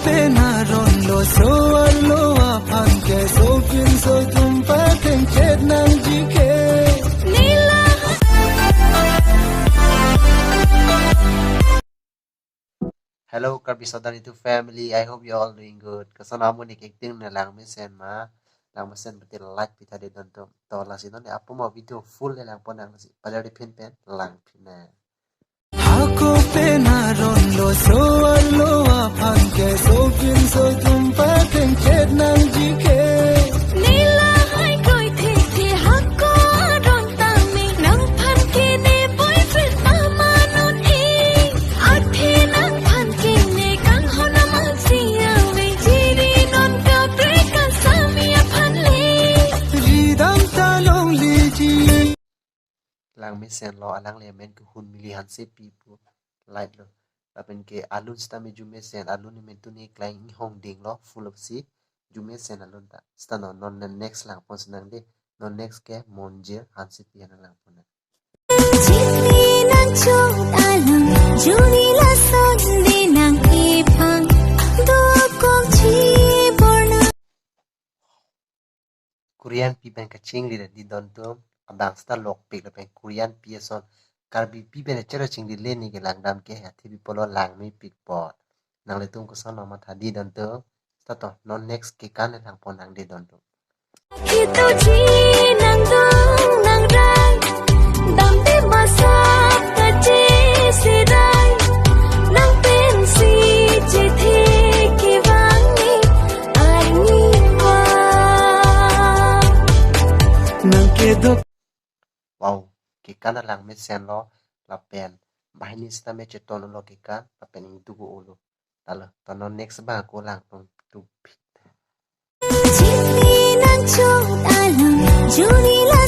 pe na ron lo so lo a phan ke so pin so tum pa ken chet nang ji ke Hello, Karbi Saudari to family. I hope you all doing good. Kasana mo ni acting na lang mesen ma. Lang mesen pati like pita de don to la si don apo mo video full lang po nang si palari pin pen lang pin na. Hako pe na ron lo so a phan ke so pin so tum pa ken chet nang ji ke Nila hai koi the hako ron ta me nang phan ke ne boyfriend mama non e athe nang phan ke ne kang hona ma sia we jiri non ka break ka samia phan le ri dam ta long li ji Lang mesen lo alang le men ku hun milihan se pipu like lo. Lapen ke alun sta me ju mesen alun ni men tu ni klaing hong ding lo full of si ju mesen alun ta. Sta no non next lang pon senang de non next ke monjer han se pi lang pon. jiri nang chong alam juni la son di nang ipang do kong chi borna Korean pipen ka chingli di don tum adang sta lok pik lapen Korean pieson karbi pipen chero chingli le ni ke lang dam ke ha thibi polo lang mi pik pot nang le tum ko son ma tha di don tum sta to non next ke kan lang pon nang di don tum khi tu chi nang dong nang rai dam te ma sa ta chi si rai nang pen si chi the ki wang ni ai ni wa nang ke do wow ke kan lang me sen lo la pen bahini sta me cheton lo ke kan la pen ing tu ko ulo talo to non next ba ko lang tum tu pik jiri nang chong alam juni la